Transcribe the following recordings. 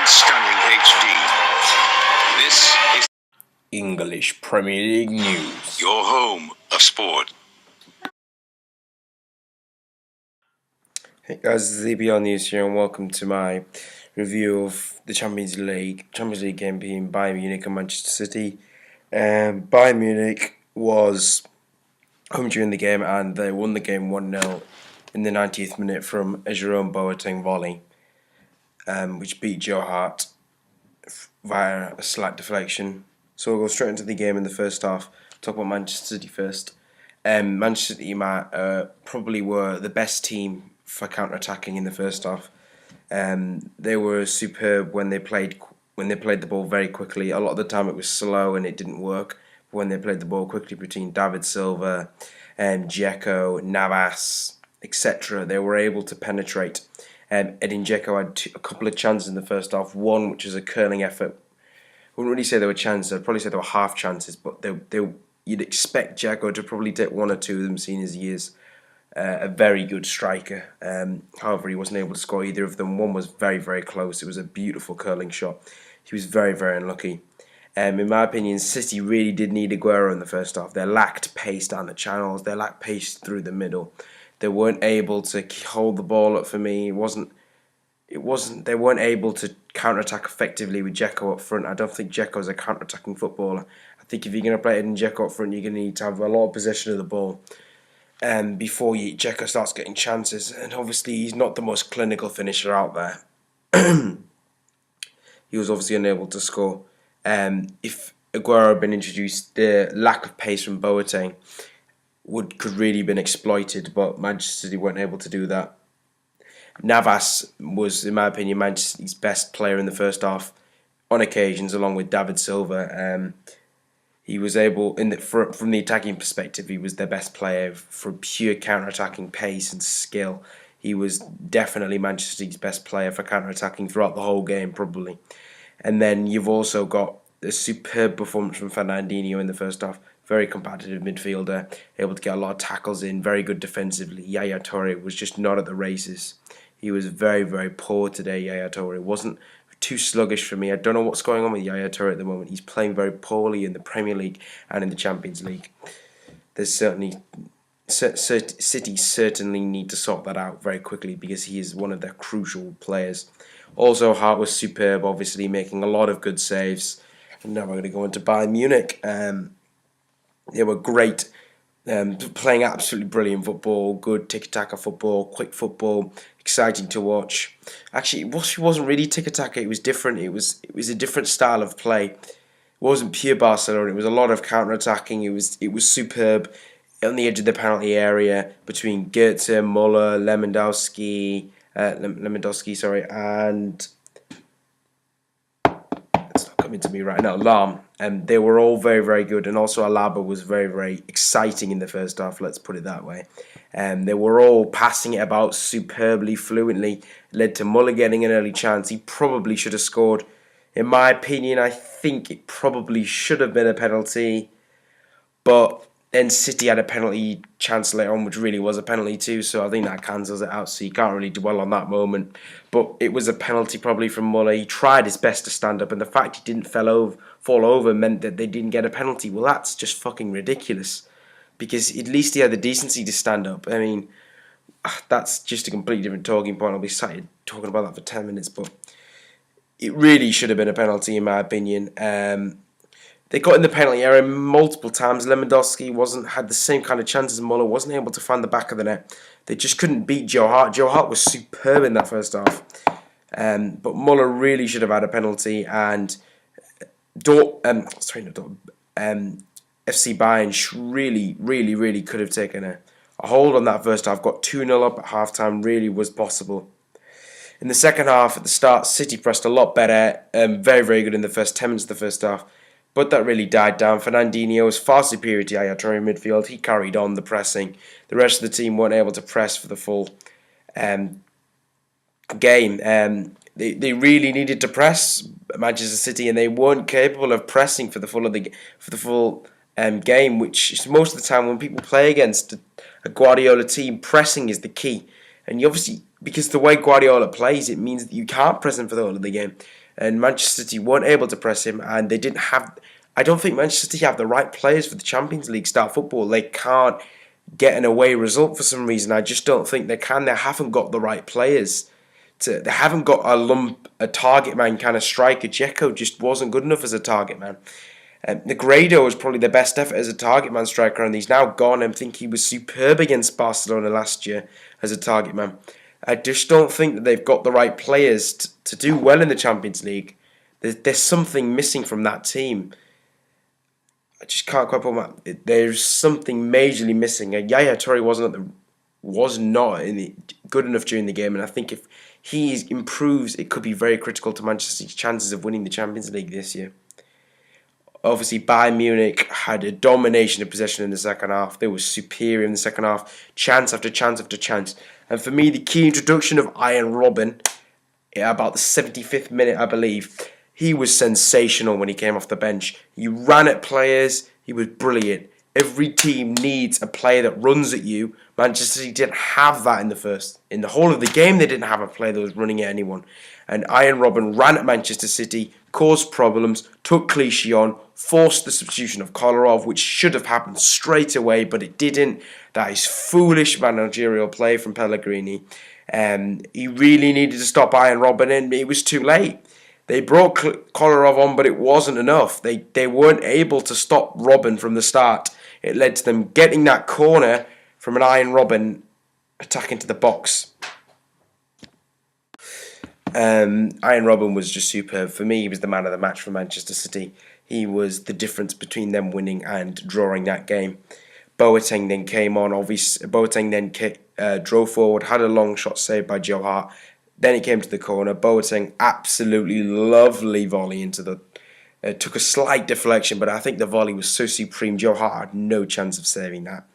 Stunning HD. This is English Premier League news. your home of sport. Hey guys, this is EBL News here, and welcome to my review of the Champions League game between Bayern Munich and Manchester City. Bayern Munich was home during the game, and they won the game 1-0 in the 90th minute from a Jerome Boateng volley, which beat Joe Hart via a slight deflection. So we'll go straight into the game in the first half. Talk about Manchester City first. Manchester City probably were the best team for counter-attacking in the first half. They were superb when they played the ball very quickly. A lot of the time it was slow and it didn't work. But when they played the ball quickly between David Silva, Dzeko, Navas, etc., they were able to penetrate. Edin Dzeko had a couple of chances in the first half. One, which was a curling effort. I wouldn't really say they were chances. I'd probably say they were half chances, but you'd expect Dzeko to probably take one or two of them, seeing as he is a very good striker. However, he wasn't able to score either of them. One was very, very close. It was a beautiful curling shot. He was very, very unlucky. In my opinion, City really did need Aguero in the first half. They lacked pace down the channels. They lacked pace through the middle. They weren't able to hold the ball up for me. They weren't able to counter-attack effectively with Dzeko up front. I don't think Dzeko is a counter-attacking footballer. I think if you're going to play it in Dzeko up front, you're going to need to have a lot of possession of the ball before Dzeko starts getting chances. And obviously, he's not the most clinical finisher out there. He was obviously unable to score. If Aguero had been introduced, the lack of pace from Boateng could really have been exploited, but Manchester City weren't able to do that. Navas was, in my opinion, Manchester City's best player in the first half on occasions, along with David Silva. He was able, from the attacking perspective, he was their best player for pure counter-attacking pace and skill. He was definitely Manchester City's best player for counter-attacking throughout the whole game, probably. And then you've also got a superb performance from Fernandinho in the first half. Very competitive midfielder, able to get a lot of tackles in, very good defensively. Yaya Toure was just not at the races. He was very, very poor today, Yaya Toure. Wasn't too sluggish for me. I don't know what's going on with Yaya Toure at the moment. He's playing very poorly in the Premier League and in the Champions League. City certainly need to sort that out very quickly because he is one of their crucial players. Also, Hart was superb, obviously making a lot of good saves. And now we're going to go into Bayern Munich. They were great, playing absolutely brilliant football, good tiki-taka football, quick football, exciting to watch. Actually, it wasn't really tiki-taka, it was different. It was a different style of play. It wasn't pure Barcelona, it was a lot of counter-attacking. It was superb on the edge of the penalty area between Goetze, Muller, Lewandowski, and it's not coming to me right now, Lahm. They were all very, very good, and also Alaba was very, very exciting in the first half, let's put it that way. They were all passing it about superbly, fluently, led to Muller getting an early chance. He probably should have scored. In my opinion, I think it probably should have been a penalty, but then City had a penalty chance later on, which really was a penalty too, so I think that cancels it out, so you can't really dwell on that moment. But it was a penalty probably from Muller. He tried his best to stand up, and the fact he didn't fall over meant that they didn't get a penalty. Well, that's just fucking ridiculous, because at least he had the decency to stand up. I mean, that's just a completely different talking point. I'll be sat here talking about that for 10 minutes, but it really should have been a penalty in my opinion. They got in the penalty area multiple times. Lewandowski had the same kind of chances as Muller, wasn't able to find the back of the net. They just couldn't beat Joe Hart. Joe Hart was superb in that first half. But Muller really should have had a penalty, and FC Bayern really, really, really could have taken a hold on that first half. Got 2-0 up at halftime, really was possible. In the second half, at the start, City pressed a lot better. Very, very good in the first 10 minutes of the first half. But that really died down. Fernandinho was far superior to Yaya Toure in midfield. He carried on the pressing. The rest of the team weren't able to press for the full game. They really needed to press Manchester City, and they weren't capable of pressing for the full game. Which is most of the time when people play against a Guardiola team, pressing is the key. And you obviously, because the way Guardiola plays, it means that you can't press him for the whole of the game. and Manchester City weren't able to press him, and they didn't have. I don't think Manchester City have the right players for the Champions League style football. They can't get an away result for some reason. I just don't think they can. They haven't got the right players. They haven't got a target man kind of striker. Dzeko just wasn't good enough as a target man. Negredo was probably the best effort as a target man striker, and he's now gone. I think he was superb against Barcelona last year as a target man. I just don't think that they've got the right players to do well in the Champions League. There's something missing from that team. I just can't quite put my. There's something majorly missing. Yaya Toure was not good enough during the game, and I think if he improves, it could be very critical to Manchester City's chances of winning the Champions League this year. Obviously, Bayern Munich had a domination of possession in the second half. They were superior in the second half, chance after chance after chance. And for me, the key introduction of Arjen Robben, about the 75th minute, I believe, he was sensational when he came off the bench. He ran at players. He was brilliant. Every team needs a player that runs at you. Manchester City didn't have that in the whole of the game. They didn't have a player that was running at anyone. And Arjen Robben ran at Manchester City, caused problems, took Clichy on, forced the substitution of Kolarov, which should have happened straight away, but it didn't. That is foolish managerial play from Pellegrini. He really needed to stop Arjen Robben, and it was too late. They brought Kolarov on, but it wasn't enough. They weren't able to stop Robben from the start. It led to them getting that corner from an Arjen Robben attack into the box. Arjen Robben was just superb. For me, he was the man of the match for Manchester City. He was the difference between them winning and drawing that game. Boateng then came on. Obviously, Boateng then drove forward, had a long shot saved by Joe Hart. Then it came to the corner. Boateng, absolutely lovely volley into the... took a slight deflection, but I think the volley was so supreme. Joe Hart had no chance of saving that.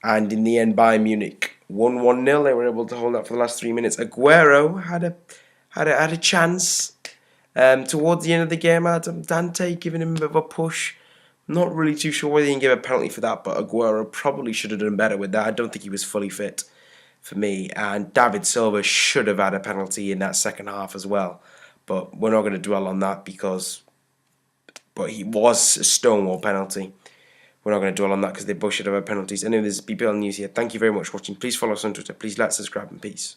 And in the end, Bayern Munich won 1-0. They were able to hold that for the last 3 minutes. Aguero had a chance towards the end of the game. Adam Dante giving him a bit of a push. Not really too sure whether he can give a penalty for that, but Aguero probably should have done better with that. I don't think he was fully fit for me. And David Silva should have had a penalty in that second half as well. But we're not going to dwell on that but he was a stonewall penalty. We're not going to dwell on that because they both should have had penalties. Anyway, this is BPL News here. Thank you very much for watching. Please follow us on Twitter. Please like, subscribe, and peace.